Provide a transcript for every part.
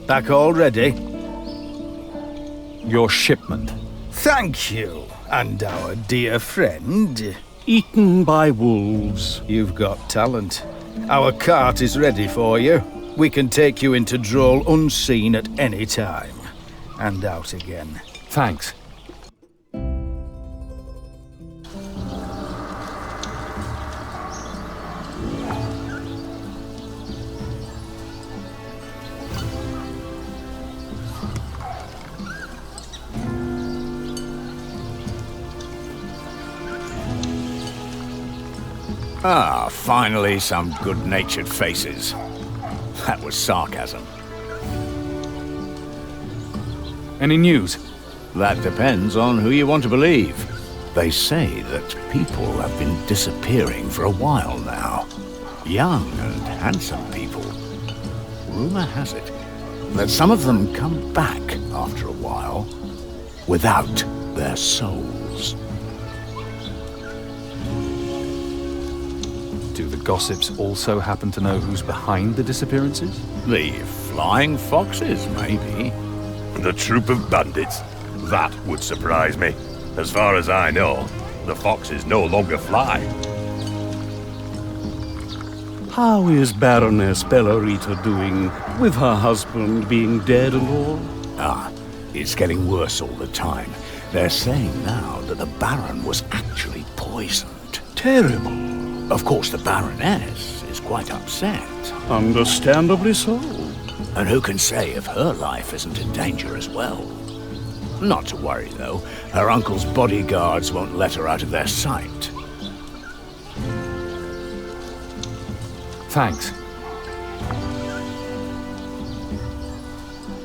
Back already? Your shipment. Thank you, and our dear friend. Eaten by wolves. You've got talent. Our cart is ready for you. We can take you into Droll unseen at any time. And out again. Thanks. Ah, finally some good-natured faces. That was sarcasm. Any news? That depends on who you want to believe. They say that people have been disappearing for a while now. Young and handsome people. Rumor has it that some of them come back after a while without their souls. Do the gossips also happen to know who's behind the disappearances? The flying foxes, maybe. The troop of bandits? That would surprise me. As far as I know, the foxes no longer fly. How is Baroness Bellarita doing, with her husband being dead and all? Ah, it's getting worse all the time. They're saying now that the Baron was actually poisoned. Terrible. Of course, the Baroness is quite upset. Understandably so. And who can say if her life isn't in danger as well? Not to worry, though. Her uncle's bodyguards won't let her out of their sight. Thanks.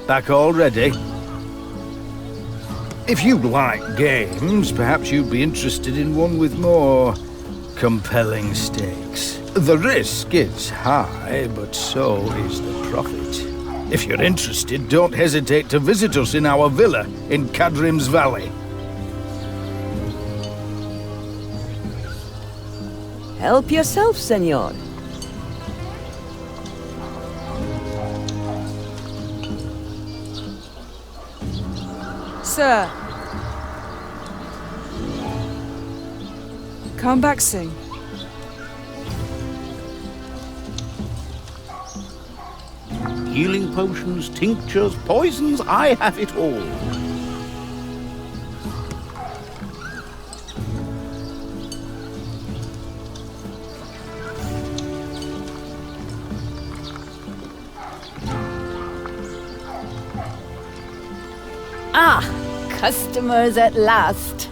Back already? If you like games, perhaps you'd be interested in one with more compelling stakes. The risk is high, but so is the profit. If you're interested, don't hesitate to visit us in our villa in Cadrim's Valley. Help yourself, senor. Sir. Come back soon. Healing potions, tinctures, poisons, I have it all. Ah, customers at last.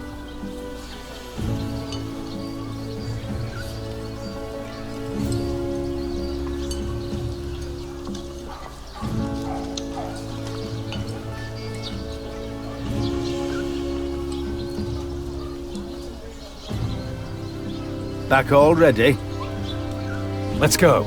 Back already? Let's go.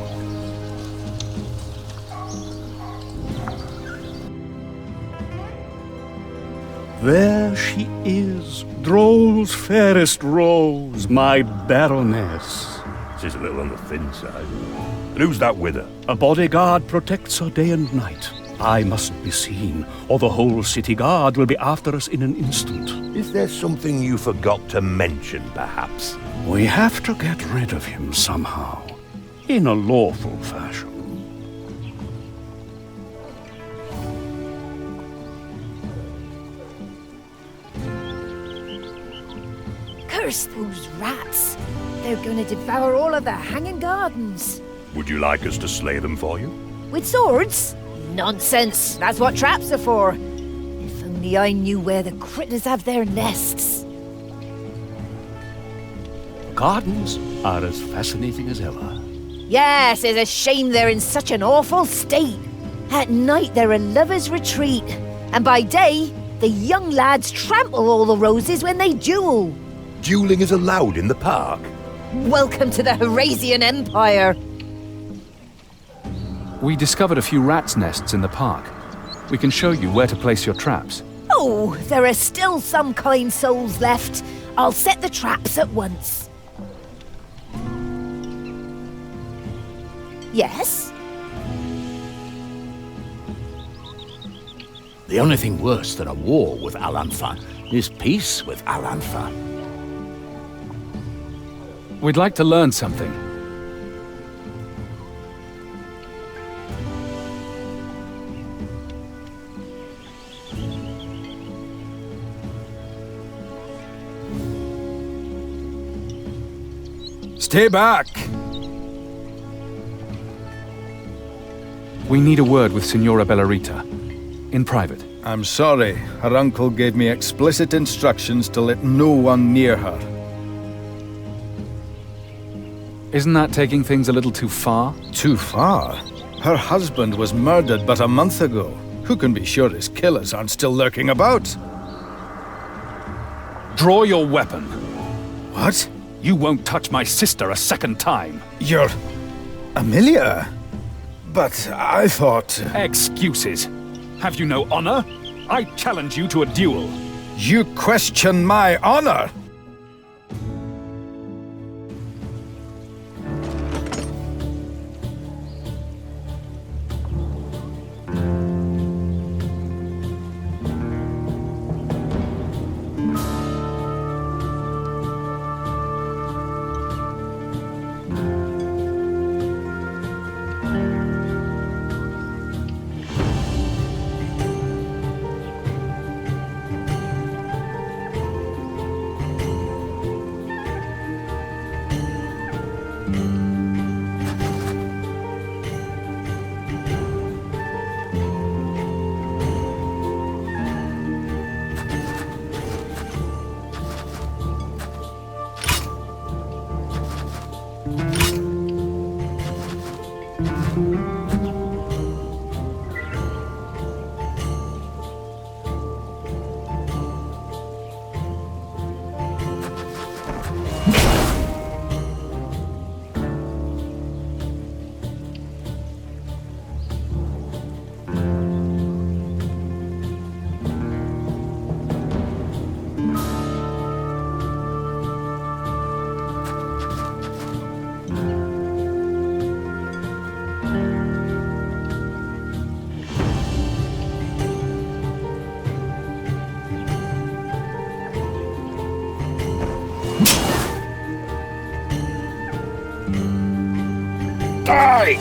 There she is, Droll's fairest rose, my Baroness. She's a little on the thin side. And who's that with her? A bodyguard protects her day and night. I mustn't be seen, or the whole city guard will be after us in an instant. Is there something you forgot to mention, perhaps? We have to get rid of him somehow, in a lawful fashion. Curse those rats! They're going to devour all of the hanging gardens. Would you like us to slay them for you? With swords? Nonsense! That's what traps are for. If only I knew where the critters have their nests. Gardens are as fascinating as ever. Yes, it's a shame they're in such an awful state. At night, they're a lover's retreat. And by day, the young lads trample all the roses when they duel. Dueling is allowed in the park. Welcome to the Harasian Empire. We discovered a few rats' nests in the park. We can show you where to place your traps. Oh, there are still some kind souls left. I'll set the traps at once. Yes? The only thing worse than a war with Al-Anfa is peace with Al-Anfa. We'd like to learn something. Stay back! We need a word with Signora Bellarita. In private. I'm sorry. Her uncle gave me explicit instructions to let no one near her. Isn't that taking things a little too far? Too far? Her husband was murdered but a month ago. Who can be sure his killers aren't still lurking about? Draw your weapon. What? You won't touch my sister a second time. You're... Amelia? But I thought... Excuses. Have you no honor? I challenge you to a duel. You question my honor? Die!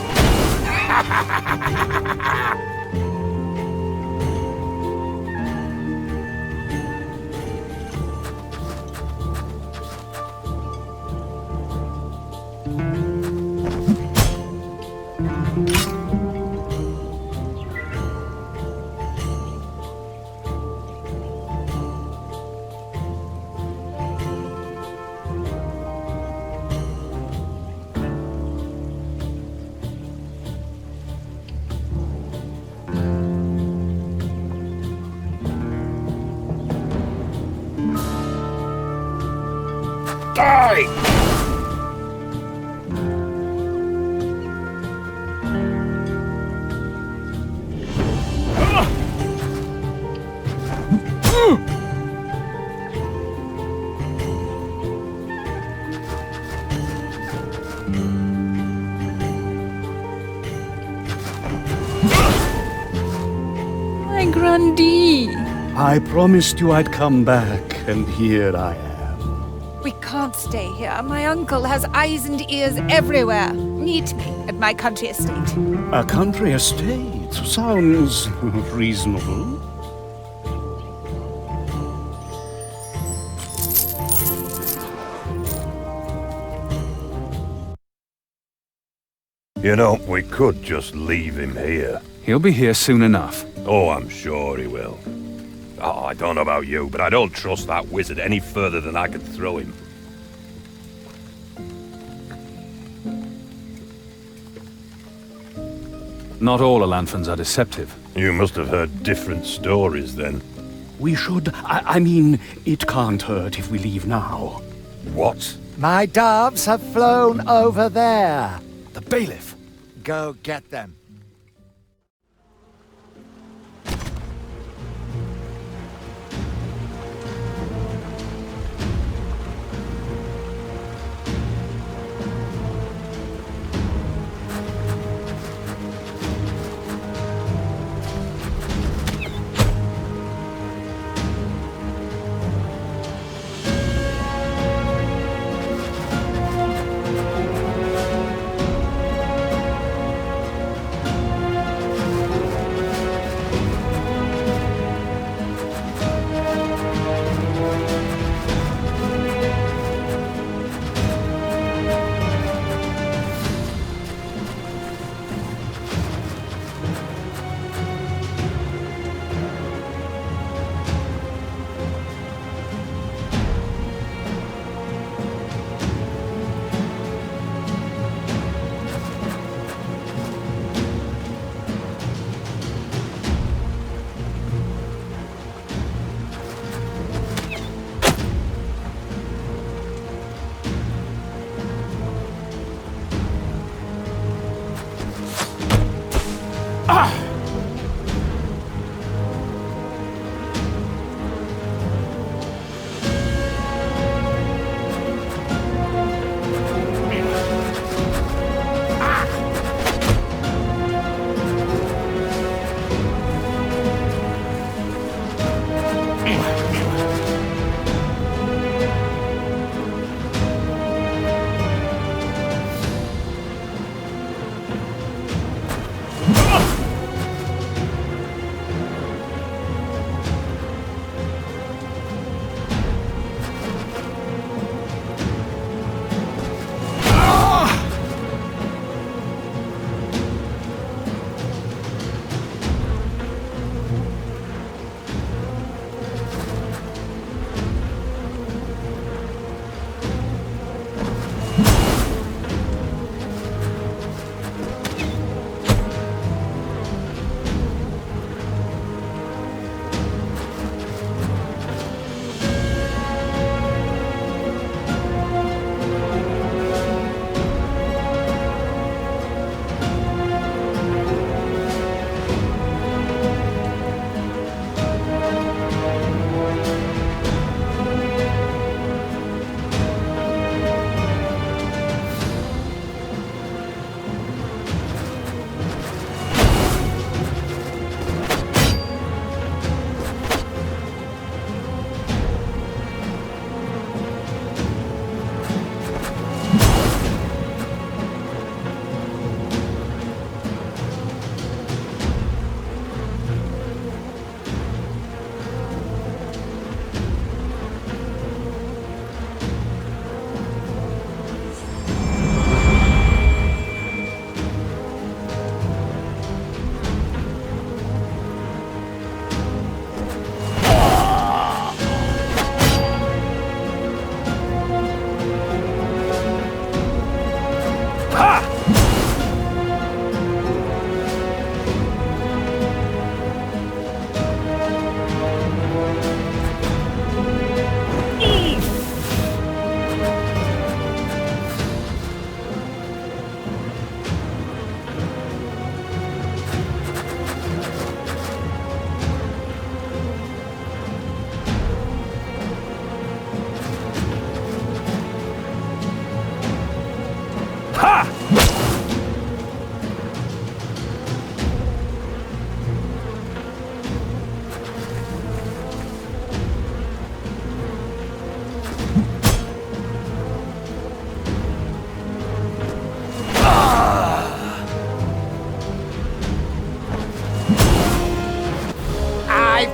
Die! My Grandee! I promised you I'd come back, and here I am. We can't stay here. My uncle has eyes and ears everywhere. Meet me at my country estate. A country estate sounds reasonable. You know, we could just leave him here. He'll be here soon enough. Oh, I'm sure he will. Oh, I don't know about you, but I don't trust that wizard any further than I can throw him. Not all Alanfans are deceptive. You must have heard different stories then. We should... I mean, it can't hurt if we leave now. What? My doves have flown over there. The bailiff! Go get them.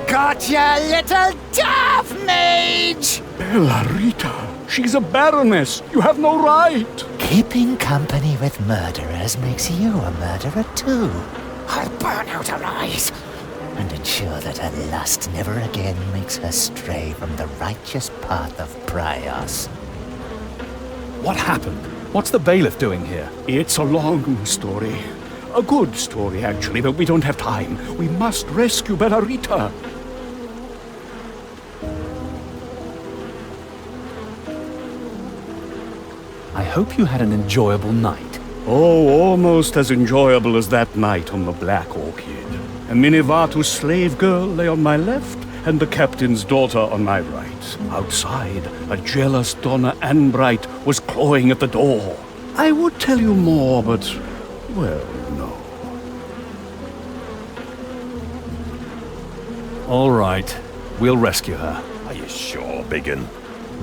Got your little dove mage! Bellarita, she's a baroness. You have no right. Keeping company with murderers makes you a murderer too. I'll burn out her eyes and ensure that her lust never again makes her stray from the righteous path of Prios. What happened? What's the bailiff doing here? It's a long story. A good story, actually, but we don't have time. We must rescue Bellarita. I hope you had an enjoyable night. Oh, almost as enjoyable as that night on the Black Orchid. A Minivatu slave girl lay on my left, and the captain's daughter on my right. Outside, a jealous Donna Anbright was clawing at the door. I would tell you more, but, well, no. All right. We'll rescue her. Are you sure, Biggin?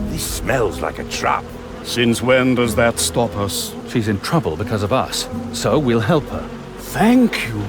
This smells like a trap. Since when does that stop us? She's in trouble because of us, so we'll help her. Thank you.